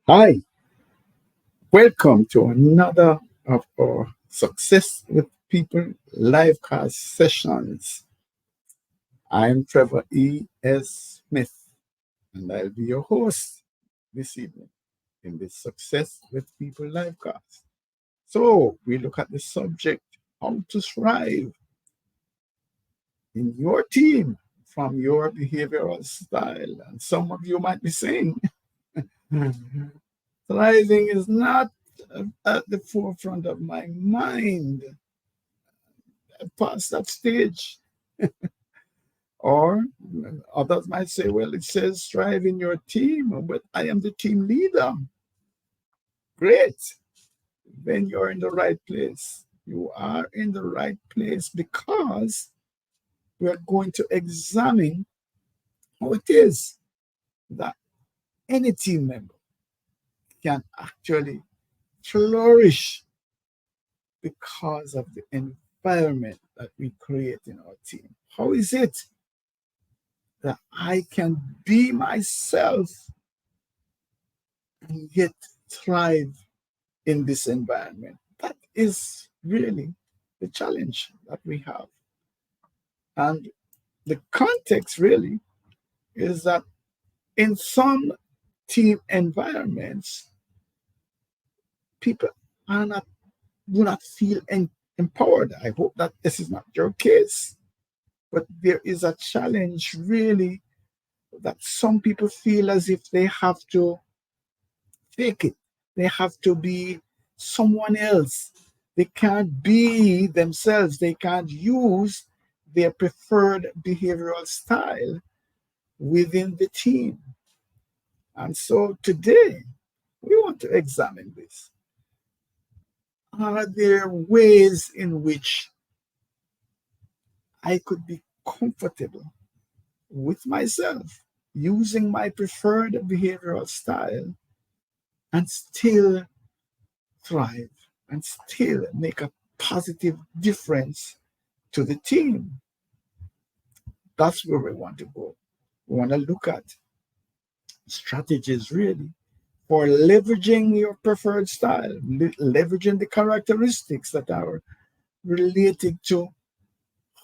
Hi, welcome to another of our Success with People livecast sessions. I'm Trevor E.S. Smith, and I'll be your host this evening in this Success with People livecast. So, we look at the subject how to thrive in your team from your behavioral style. And some of you might be saying, thriving is not at the forefront of my mind. Past that stage. Or others might say, well, it says strive in your team, but I am the team leader. Great. Then you're in the right place. You are in the right place because we're going to examine how it is that any team member can actually flourish because of the environment that we create in our team. How is it that I can be myself and yet thrive in this environment? That is really the challenge that we have. And the context really is that in some team environments, people are not do not feel empowered. I hope that this is not your case. But there is a challenge really that some people feel as if they have to fake it. They have to be someone else. They can't be themselves. They can't use their preferred behavioral style within the team. And so today, we want to examine this. Are there ways in which I could be comfortable with myself using my preferred behavioral style and still thrive and still make a positive difference to the team? That's where we want to go. We want to look at strategies really for leveraging your preferred style, leveraging the characteristics that are related to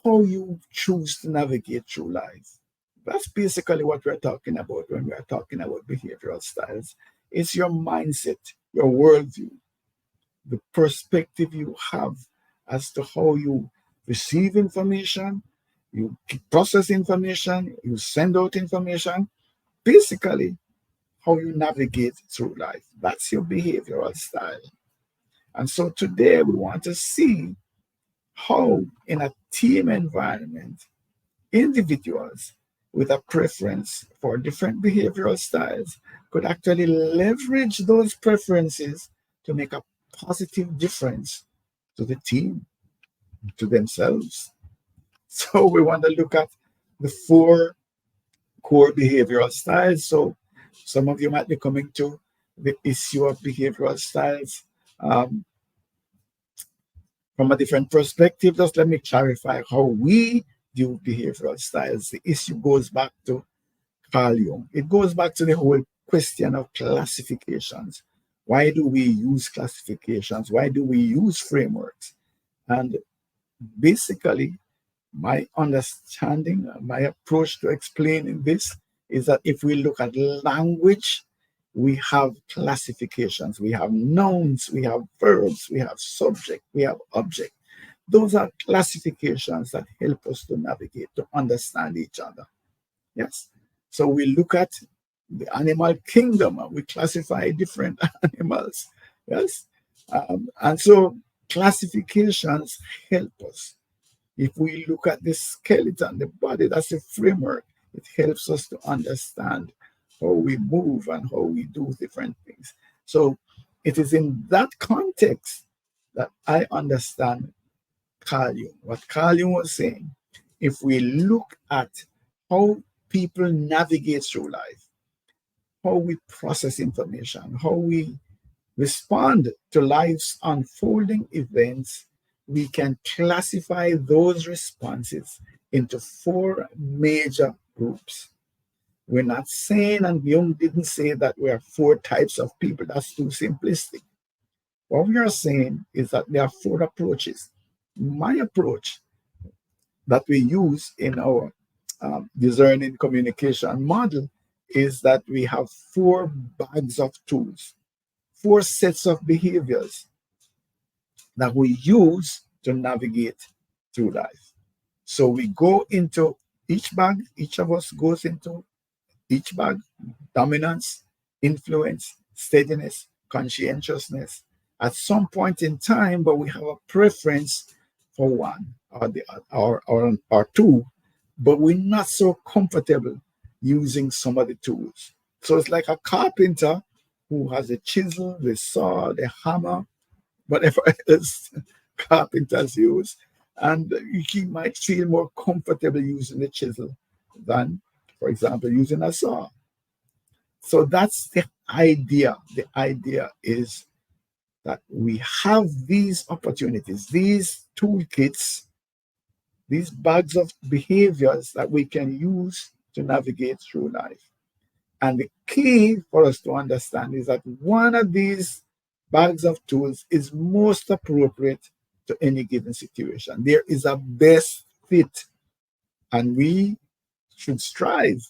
how you choose to navigate through life. That's basically what we're talking about when we're talking about behavioral styles. It's your mindset, your worldview, the perspective you have as to how you receive information, you process information, you send out information, basically how you navigate through life. That's your behavioral style. And so today we want to see how, in a team environment, individuals with a preference for different behavioral styles could actually leverage those preferences to make a positive difference to the team, to themselves. So we want to look at the four core behavioral styles. So some of you might be coming to the issue of behavioral styles um, from a different perspective. Just let me clarify how we view behavioral styles. The issue goes back to Carl Jung. It goes back to the whole question of classifications. Why do we use classifications? Why do we use frameworks? And basically, my understanding, my approach to explaining this is that if we look at language, we have classifications. We have nouns, we have verbs, we have subject, we have object. Those are classifications that help us to navigate, to understand each other. Yes. So we look at the animal kingdom and we classify different animals. Yes. And so classifications help us. If we look at the skeleton, the body, that's a framework. It helps us to understand how we move and how we do different things. So it is in that context that I understand Carl Jung. What Carl Jung was saying, if we look at how people navigate through life, how we process information, how we respond to life's unfolding events, we can classify those responses into four major groups. We're not saying, and Jung didn't say that we are four types of people. That's too simplistic. What we are saying is that there are four approaches. My approach that we use in our discerning communication model is that we have four bags of tools, four sets of behaviors that we use to navigate through life. So we go into each bag, each of us goes into each bag: dominance, influence, steadiness, conscientiousness. At some point in time, but we have a preference for one or two, but we're not so comfortable using some of the tools. So it's like a carpenter who has a chisel, the saw, the hammer, whatever else carpenters use. And he might feel more comfortable using the chisel than, for example, using a saw. So that's the idea. The idea is that we have these opportunities, these toolkits, these bags of behaviors that we can use to navigate through life. And the key for us to understand is that one of these bags of tools is most appropriate to any given situation. There is a best fit, and we should strive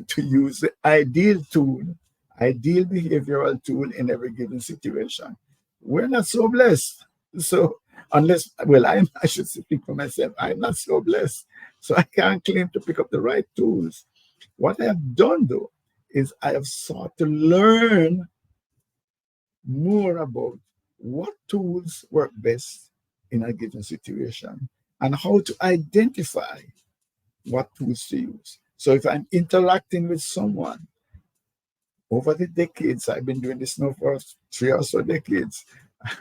to use the ideal tool, ideal behavioral tool in every given situation. We're not so blessed. So, unless, well, I should speak for myself, I'm not so blessed. So, I can't claim to pick up the right tools. What I have done, though, is I have sought to learn more about what tools work best in a given situation and how to identify what tools to use. So if I'm interacting with someone over the decades, I've been doing this now for 3 or so decades,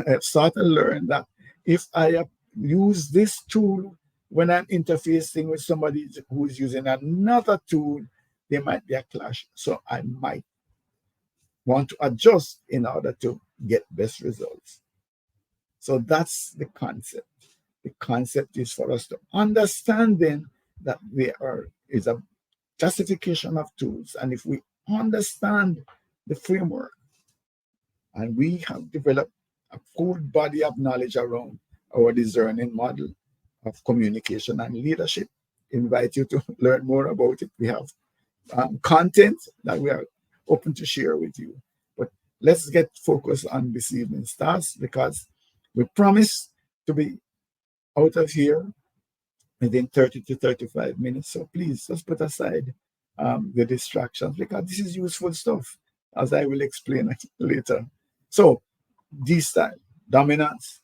I've started to learn that if I use this tool when I'm interfacing with somebody who's using another tool, there might be a clash. So I might want to adjust in order to get best results. So that's the concept. The concept is for us to understand then that there is a classification of tools. And if we understand the framework and we have developed a full body of knowledge around our discerning model of communication and leadership, invite you to learn more about it. We have content that we are open to share with you. But let's get focused on this evening's task because we promise to be out of here within 30 to 35 minutes. So please just put aside the distractions because this is useful stuff, as I will explain later. So, D style: dominance,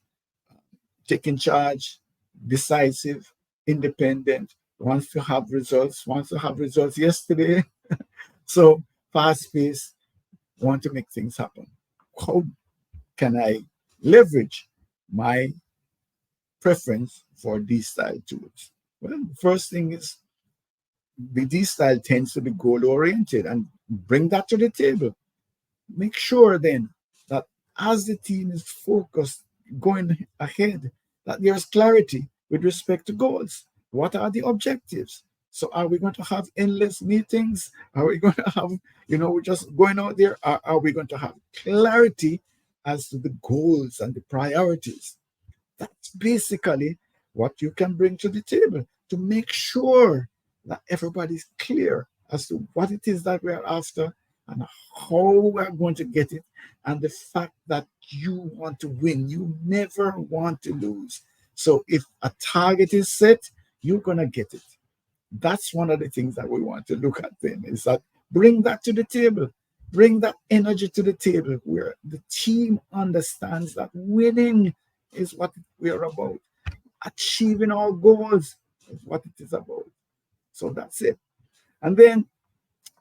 taking charge, decisive, independent, wants to have results yesterday. So, fast paced, want to make things happen. How can I leverage my preference for D style tools? Well, the first thing is the D style tends to be goal oriented and bring that to the table. Make sure then that as the team is focused going ahead, that there's clarity with respect to goals. What are the objectives? So are we going to have endless meetings? Are we going to have, we're just going out there? Are we going to have clarity as to the goals and the priorities? That's basically what you can bring to the table to make sure that everybody's clear as to what it is that we are after and how we're going to get it, and the fact that you want to win. You never want to lose. So if a target is set, you're going to get it. That's one of the things that we want to look at then, is that bring that to the table. Bring that energy to the table where the team understands that winning is what we are about. Achieving our goals is what it is about. So that's it. And then,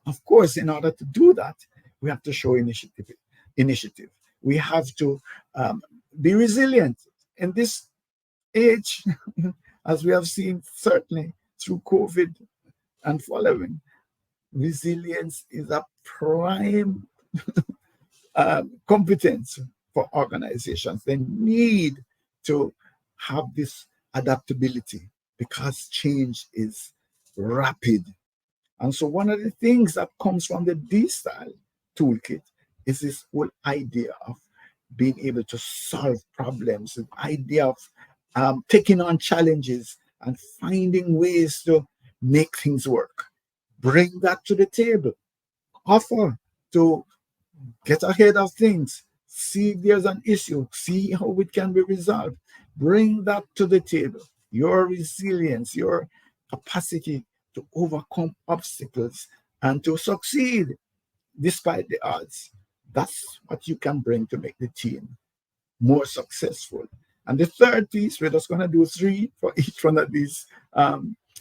of course, in order to do that, we have to show initiative. We have to be resilient. In this age, as we have seen certainly through COVID and following, resilience is a prime competence for organizations. They need to have this adaptability because change is rapid. And so one of the things that comes from the D style toolkit is this whole idea of being able to solve problems, the idea of taking on challenges and finding ways to make things work. Bring that to the table. Offer to get ahead of things. See if there's an issue. See how it can be resolved. Bring that to the table. Your resilience, your capacity to overcome obstacles and to succeed despite the odds. That's what you can bring to make the team more successful. And the third piece, we're just going to do three for each one of these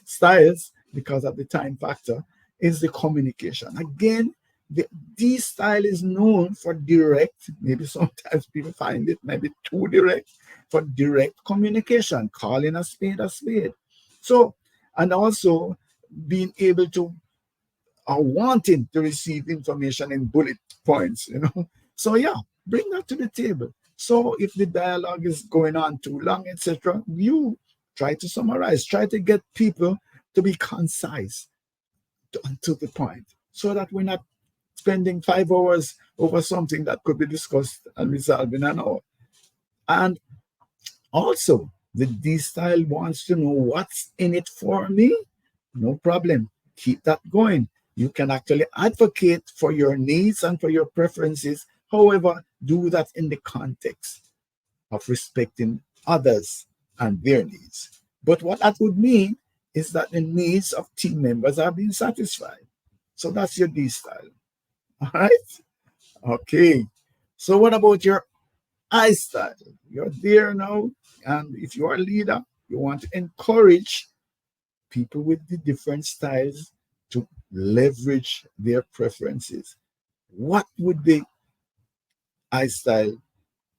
styles because of the time factor, is the communication. Again, the D style is known for direct, maybe sometimes people find it maybe too direct, for direct communication, calling a spade a spade. So, and also being able to are wanting to receive information in bullet points, you know. So yeah, bring that to the table. So if the dialogue is going on too long, etc., you try to summarize, try to get people to be concise and to the point, so that we're not spending 5 hours over something that could be discussed and resolved in an hour. And also, the D style wants to know what's in it for me. No problem. Keep that going. You can actually advocate for your needs and for your preferences. However, do that in the context of respecting others and their needs. But what that would mean is that the needs of team members are being satisfied. So that's your D style. All right? Okay. So what about your I style? You're there now. And if you're a leader, you want to encourage people with the different styles to leverage their preferences. What would the I style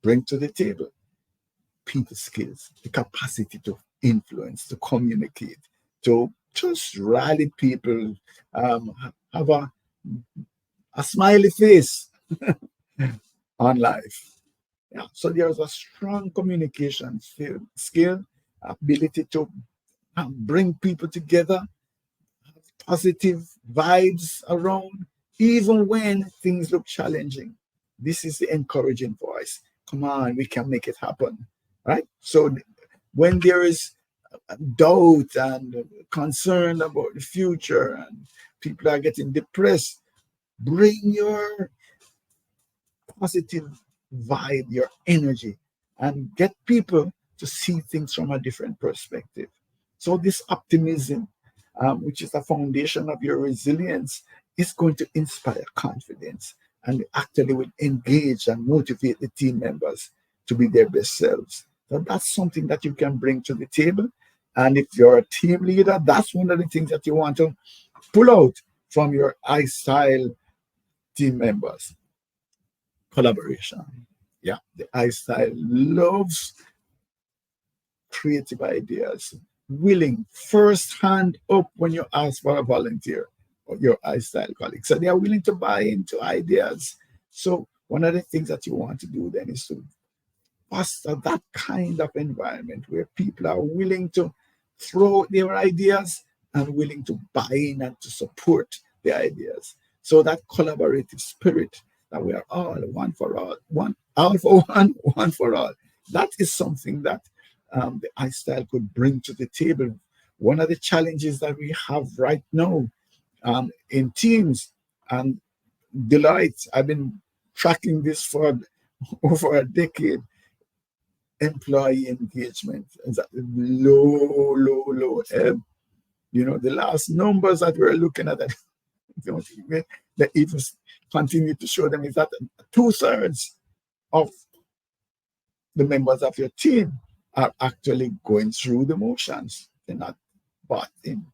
bring to the table? People skills, the capacity to influence, to communicate, to just rally people, have a smiley face on life. Yeah. So there's a strong communication skill, ability to bring people together, positive vibes around, even when things look challenging. This is the encouraging voice. Come on, we can make it happen. Right? So when there is doubt and concern about the future and people are getting depressed, bring your positive vibe, your energy, and get people to see things from a different perspective. So, this optimism, which is the foundation of your resilience, is going to inspire confidence and actually will engage and motivate the team members to be their best selves. So, that's something that you can bring to the table. And if you're a team leader, that's one of the things that you want to pull out from your I style team members. Collaboration. Yeah, the I style loves creative ideas, willing first hand up when you ask for a volunteer or your I style colleagues. So they are willing to buy into ideas. So one of the things that you want to do then is to foster that kind of environment where people are willing to throw their ideas and willing to buy in and to support the ideas. So that collaborative spirit that we are all one for all for one, one for all. That is something that the iStyle could bring to the table. One of the challenges that we have right now in teams and Deloitte, I've been tracking this for over a decade. Employee engagement is at low, low, low ebb. You know, the last numbers that we're looking at, don't even, that even continue to show them is that two-thirds of the members of your team are actually going through the motions. They're not bought in.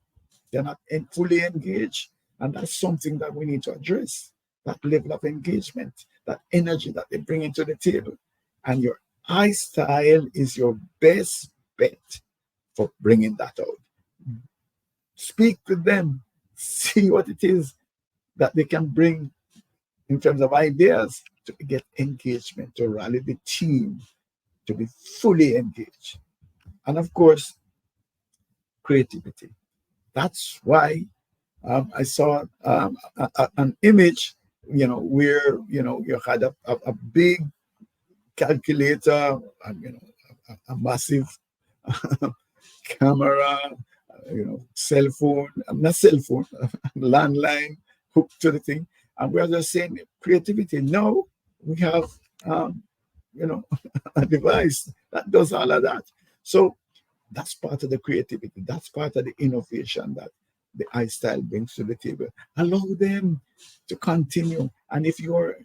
They're not fully engaged. And that's something that we need to address. That level of engagement, that energy that they bring into the table. And your iStyle is your best bet for bringing that out. Speak with them, see what it is that they can bring in terms of ideas to get engagement, to rally the team, to be fully engaged. And of course, creativity. That's why I saw an image, where you had a big calculator, and a massive camera, cell phone, not cell phone, landline hooked to the thing. And we are just saying creativity. No, we have, um, you know, a device that does all of that. So that's part of the creativity. That's part of the innovation that the iStyle brings to the table. Allow them to continue. And if you're,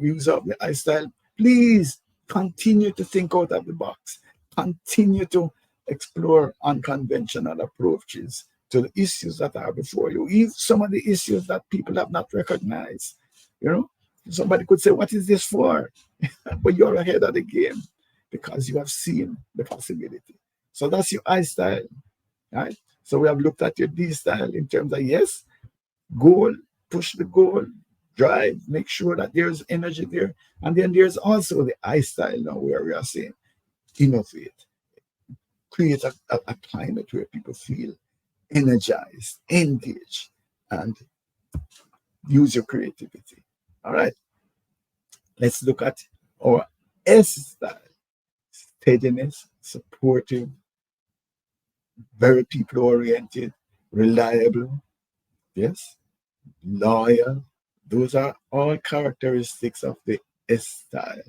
user of the iStyle, please continue to think out of the box. Continue to explore unconventional approaches to the issues that are before you. Even some of the issues that people have not recognized. You know, somebody could say, "What is this for?" But you're ahead of the game because you have seen the possibility. So that's your I style, right? So we have looked at your D style in terms of, yes, goal, push the goal, drive, make sure that there's energy there. And then there's also the I style now where we are saying innovate, create a climate where people feel energized, engaged, and use your creativity. All right, let's look at our S style: steadiness, supportive, very people oriented, reliable, yes, loyal. Those are all characteristics of the S style.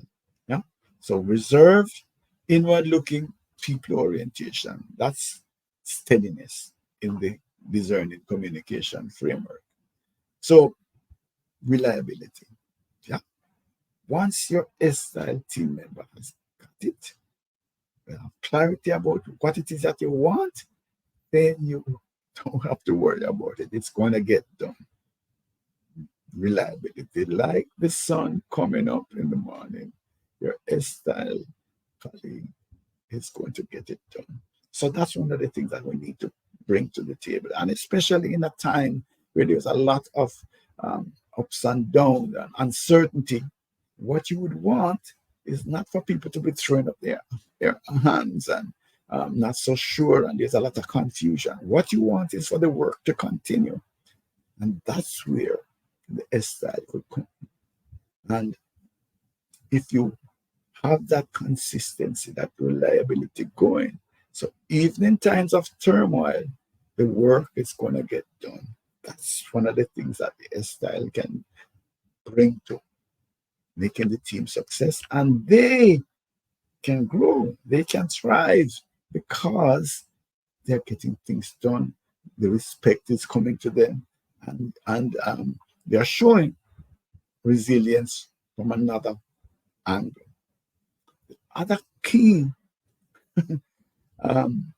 Yeah. So reserved, inward looking, people orientation. That's steadiness in the discerning communication framework. So reliability. Yeah. Once your S style team member has got it, have clarity about what it is that you want, then you don't have to worry about it. It's going to get done. Reliability, like the sun coming up in the morning, your style colleague is going to get it done. So that's one of the things that we need to bring to the table. And especially in a time where there's a lot of ups and downs and uncertainty, what you would want is not for people to be throwing up their hands and not so sure, and there's a lot of confusion. What you want is for the work to continue. And that's where the S style could come. And if you have that consistency, that reliability going, so even in times of turmoil, the work is going to get done. That's one of the things that the S style can bring to making the team success. And they can grow, they can thrive because they're getting things done. The respect is coming to them, and they're showing resilience from another angle. Other key, um,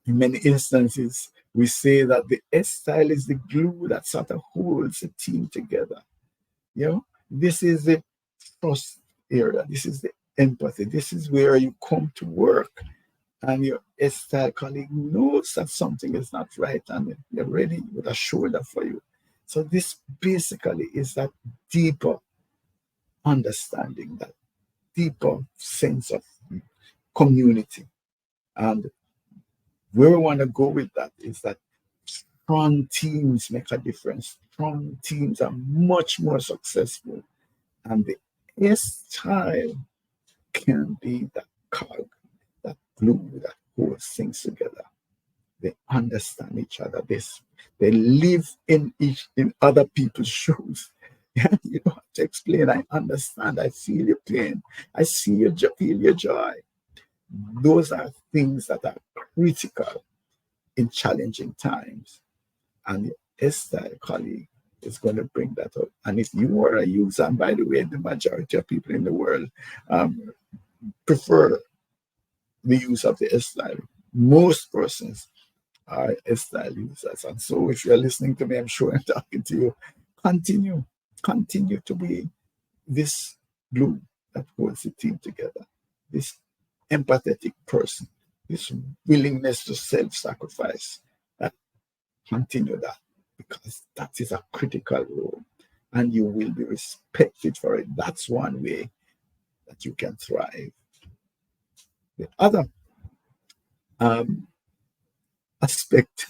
in many instances, we say that the S style is the glue that sort of holds the team together. This is the trust area. This is the empathy. This is where you come to work and your S style colleague knows that something is not right and they're ready with a shoulder for you. So this basically is that deeper understanding, that deeper sense of community. And where we want to go with that is that strong teams make a difference. Strong teams are much more successful. And the S style can be that cog, that glue that holds things together. They understand each other. They live in other people's shoes. Yeah, you don't have to explain. I understand. I feel your pain. I see your feel your joy. Those are things that are critical in challenging times. And your S-style colleague is going to bring that up. And if you are a user, and by the way, the majority of people in the world prefer the use of the S-style. Most persons are S-style users. And so if you're listening to me, I'm sure I'm talking to you. Continue, continue to be this glue that holds the team together, this empathetic person, this willingness to self-sacrifice. Continue that because that is a critical role and you will be respected for it. That's one way that you can thrive. The other aspect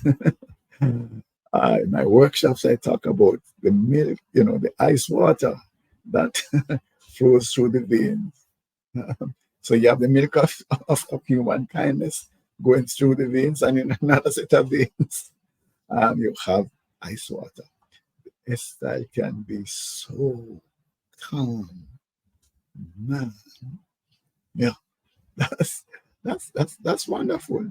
In my workshops, I talk about the milk, the ice water that flows through the veins. So you have the milk of human kindness going through the veins, and in another set of veins, you have ice water. A style can be so calm, man. Yeah, that's that's wonderful.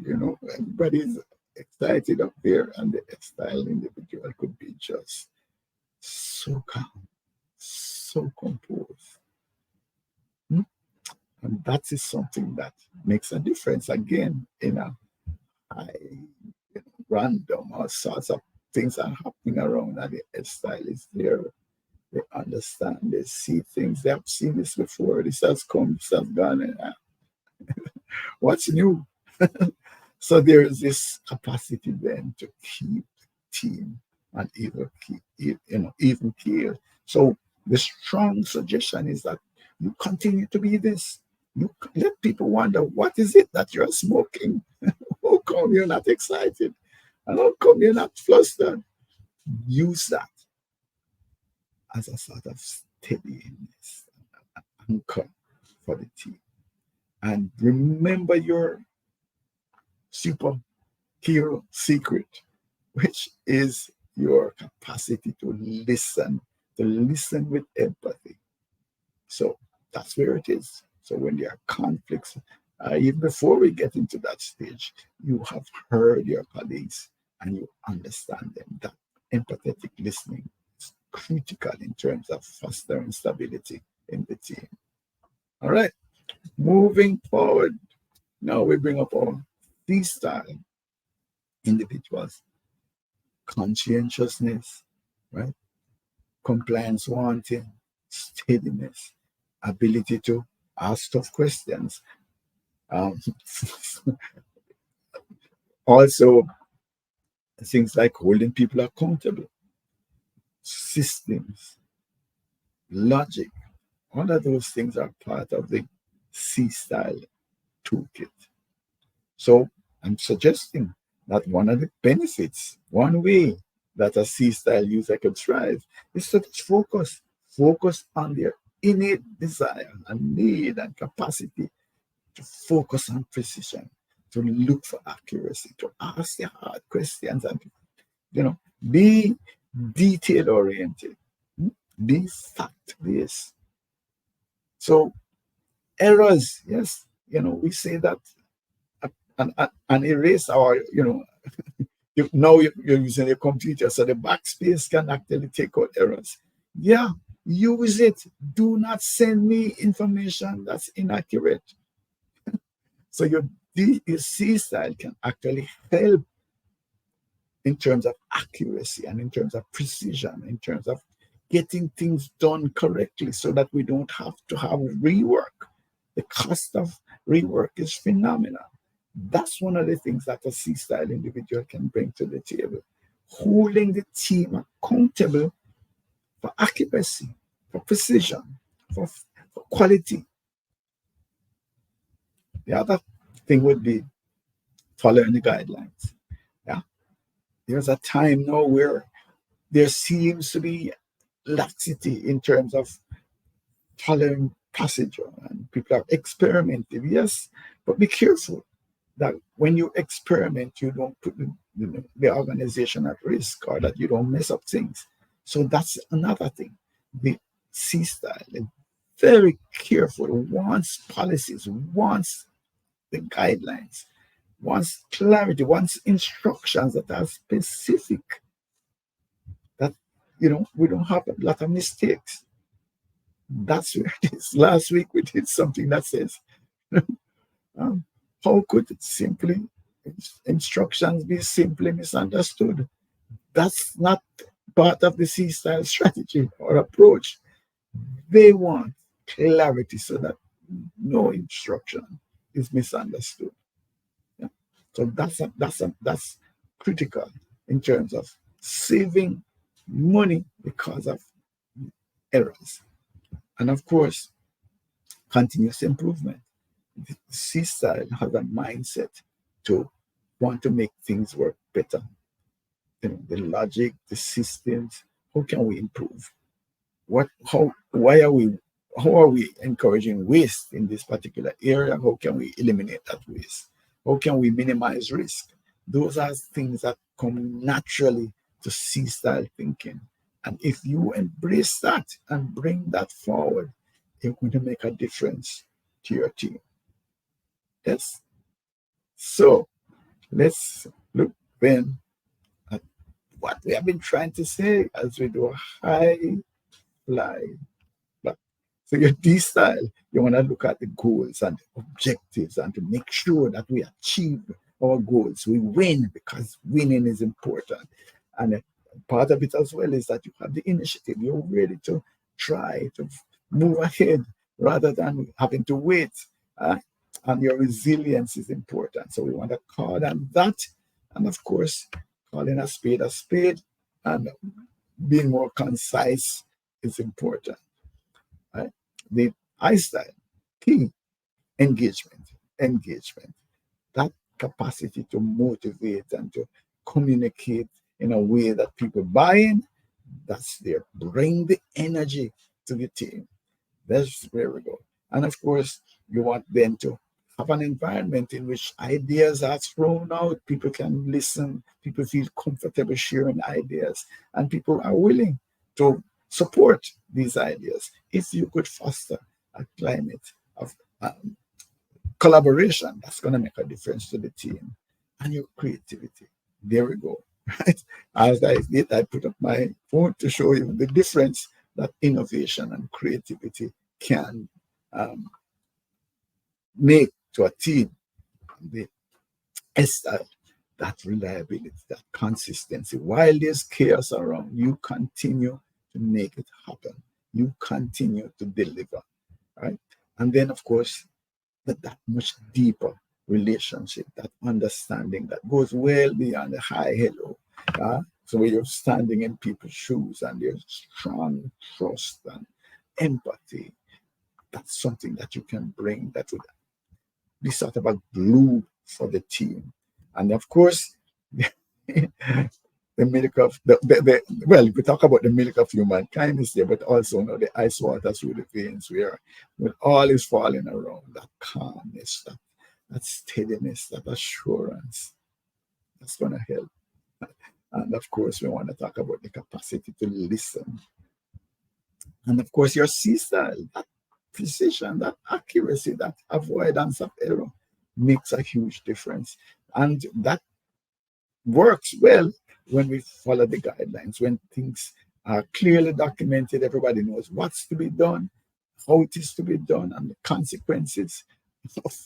Everybody's excited up there, and the style individual could be just so calm, so composed. Hmm? And that is something that makes a difference again in a high, random, all sorts of things are happening around, and the style is there. They understand, they see things, they have seen this before, this has come, this has gone, and what's new? So there is this capacity then to keep the team and even keep, even care. So the strong suggestion is that you continue to be this. You let people wonder, what is it that you're smoking? How come you're not excited? And how come you're not flustered? Use that as a sort of steadiness, anchor for the team. And remember your superhero secret, which is your capacity to listen with empathy. So that's where it is. So when there are conflicts, even before we get into that stage, you have heard your colleagues and you understand them. That empathetic listening is critical in terms of fostering stability in the team. All right, moving forward. Now we bring up our freestyle individuals, conscientiousness, right? Compliance wanting, steadiness, ability to ask tough questions. Um, Also, things like holding people accountable, systems, logic, all of those things are part of the C style toolkit. So I'm suggesting that one of the benefits, one way that a C style user can thrive is to just focus on their innate desire and need and capacity to focus on precision, to look for accuracy, to ask the hard questions, and be detail oriented, be fact based. So errors, yes, we say that and erase our, now you're using a computer, so the backspace can actually take out errors. Yeah, use it. Do not send me information that's inaccurate. So your C style can actually help in terms of accuracy and in terms of precision, in terms of getting things done correctly so that we don't have to have rework. The cost of rework is phenomenal. That's one of the things that a C style individual can bring to the table. Holding the team accountable for accuracy, for precision, for quality. The other thing would be following the guidelines. Yeah. There's a time now where there seems to be laxity in terms of following procedure and people are experimenting. Yes, but be careful that when you experiment, you don't put the organization at risk or that you don't mess up things. So that's another thing. The C style is very careful, wants policies, wants the guidelines, wants clarity, wants instructions that are specific, that we don't have a lot of mistakes. That's where it is. Last week we did something that says, um, how could it simply instructions be simply misunderstood? That's not part of the C style strategy or approach. They want clarity so that no instruction is misunderstood. Yeah. So that's critical in terms of saving money because of errors. And of course, continuous improvement. The C style has a mindset to want to make things work better. the logic, the systems. How can we improve? Why are we, how are we encouraging waste in this particular area? How can we eliminate that waste? How can we minimize risk? Those are things that come naturally to C style thinking. And if you embrace that and bring that forward, it's going to make a difference to your team. Yes. So let's look then at what we have been trying to say as we do a high fly. But so your D style, you want to look at the goals and the objectives and to make sure that we achieve our goals. We win because winning is important. And part of it as well is that you have the initiative. You're ready to try to move ahead rather than having to wait. Uh, and your resilience is important. So we want to call on that. And of course, calling a spade, and being more concise is important. Right? The I style, key, engagement, engagement. That capacity to motivate and to communicate in a way that people buy in, that's there. Bring the energy to the team. That's where we go. And of course, you want them to have an environment in which ideas are thrown out. People can listen. People feel comfortable sharing ideas. And people are willing to support these ideas. If you could foster a climate of collaboration, that's going to make a difference to the team. And your creativity. There we go. Right? As I did, I put up my phone to show you the difference that innovation and creativity can make to a team. The style, that reliability, that consistency. While there's chaos around, you continue to make it happen. You continue to deliver, right? And then, of course, that much deeper relationship, that understanding that goes well beyond the hi, hello. So when you're standing in people's shoes and there's strong trust and empathy, that's something that you can bring that would be sort of a glue for the team. And of course, the milk of well, we talk about the milk of humankind is there, but also the ice water through the veins where when all is falling around, that calmness, that steadiness, that assurance, that's gonna help. And of course, we want to talk about the capacity to listen. And of course, your C style, that precision, that accuracy, that avoidance of error makes a huge difference. And that works well when we follow the guidelines, when things are clearly documented, everybody knows what's to be done, how it is to be done, and the consequences of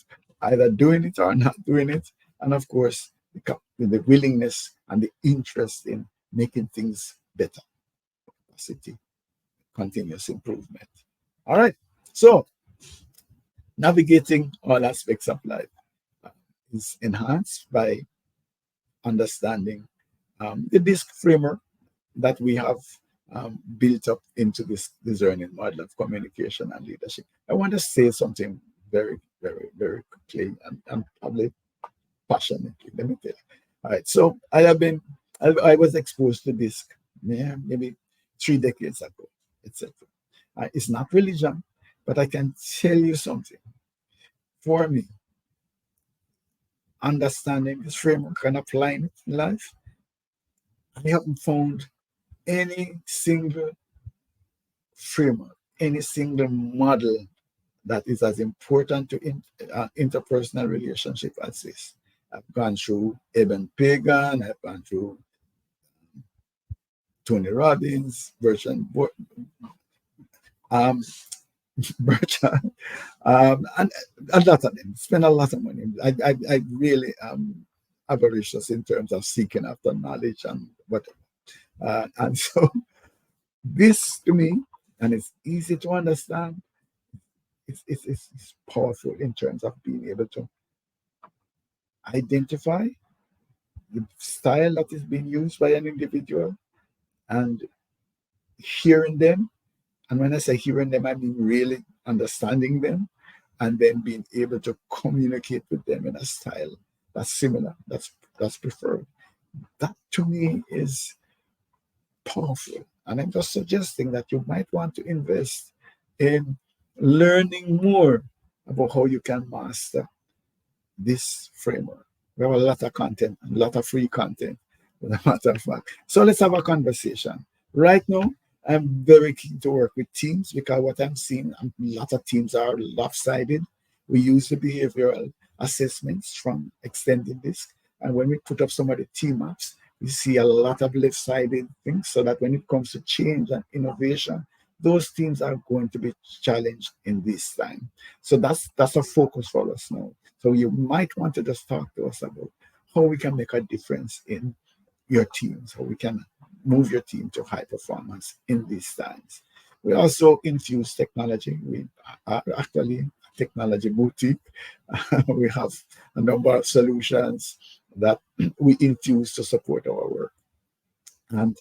either doing it or not doing it. And of course, the willingness and the interest in making things better, capacity, continuous improvement. All right. So, navigating all aspects of life is enhanced by understanding the DISC framework that we have built up into this discerning model of communication and leadership. I want to say something very, very, very quickly and probably passionately. Let me tell you. All right. So I was exposed to DISC, maybe 3 decades ago, etc. It's not religion, but I can tell you something. For me, understanding this framework and applying it in life, I haven't found any single framework, any single model that is as important to interpersonal relationship as this. I've gone through Eben Pagan, I've gone through Tony Robbins, um, Bertrand, and a lot of them. Spend a lot of money. I really am avaricious in terms of seeking after knowledge and whatever. And so this to me, and it's easy to understand, it's powerful in terms of being able to identify the style that is being used by an individual and hearing them. And when I say hearing them, I mean really understanding them and then being able to communicate with them in a style that's similar, that's preferred. That to me is powerful. And I'm just suggesting that you might want to invest in learning more about how you can master this framework. We have a lot of content, a lot of free content, as a matter of fact. So let's have a conversation. Right now, I'm very keen to work with teams because what I'm seeing, a lot of teams are lopsided. We use the behavioral assessments from extending this. And when we put up some of the team maps, we see a lot of left-sided things so that when it comes to change and innovation, those teams are going to be challenged in this time. So that's a focus for us now. So you might want to just talk to us about how we can make a difference in your teams, how we can move your team to high performance in these times. We also infuse technology. We are actually a technology boutique. We have a number of solutions that we infuse to support our work. And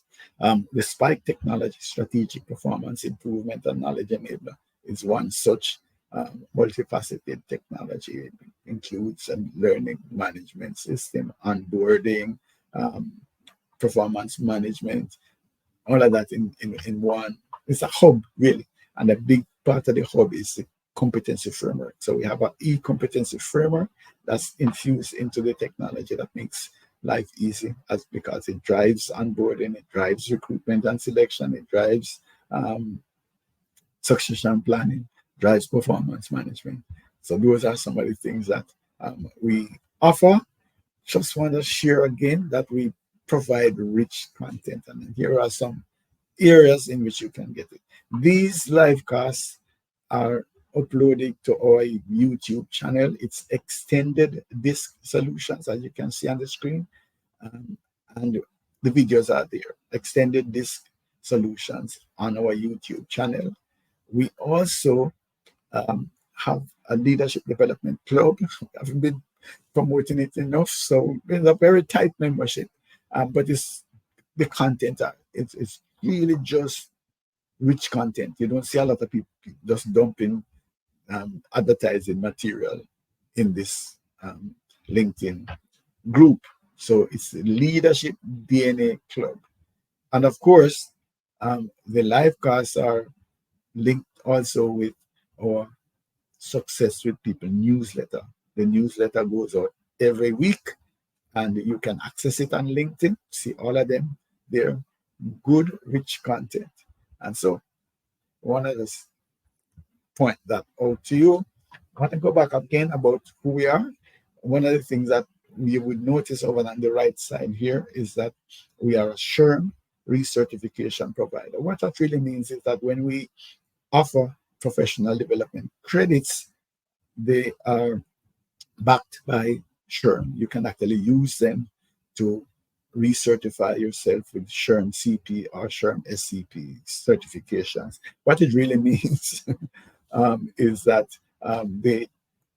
the Spike Technology Strategic Performance Improvement and Knowledge Enabler is one such multifaceted technology. It includes a learning management system, onboarding, um, performance management, all of that in one. It's a hub, really. And a big part of the hub is the competency framework. So we have an e-competency framework that's infused into the technology that makes life easy as because it drives onboarding, it drives recruitment and selection, it drives succession planning, drives performance management. So those are some of the things that we offer. Just want to share again that we provide rich content, and here are some areas in which you can get it. These live casts are uploaded to our YouTube channel. It's extended disc solutions, as you can see on the screen, and the videos are there. Extended disc solutions on our YouTube channel. We also have a leadership development club. I've been promoting it enough, so it's a very tight membership, but it's the content. It's really just rich content. You don't see a lot of people just dumping advertising material in this LinkedIn group. So it's the Leadership DNA Club. And of course, the live casts are linked also with our Success with People newsletter. The newsletter goes out every week, and you can access it on LinkedIn. See all of them there. Good, rich content. And so I want to just point that out to you. I want to go back again about who we are. One of the things that you would notice over on the right side here is that we are a SHRM recertification provider. What that really means is that when we offer professional development credits, they are backed by SHRM. You can actually use them to recertify yourself with SHRM CP or SHRM SCP certifications. What it really means is that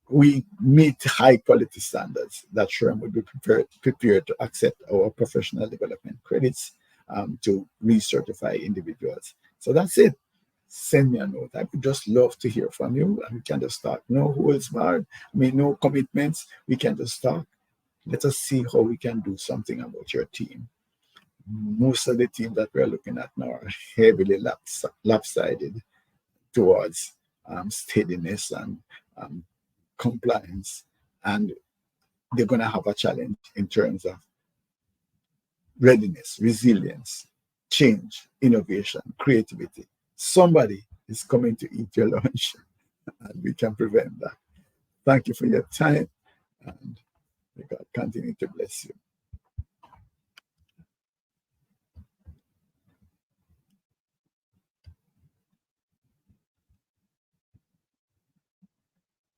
we meet high quality standards that SHRM would be prepared to accept our professional development credits to recertify individuals. So that's it. Send me a note. I would just love to hear from you, and we can just talk. No holds barred. I mean, no commitments. We can just talk. Let us see how we can do something about your team. Most of the teams that we're looking at now are heavily lopsided towards steadiness and compliance, and they're going to have a challenge in terms of readiness, resilience, change, innovation, creativity. Somebody is coming to eat your lunch, and we can prevent that. Thank you for your time, and may God continue to bless you.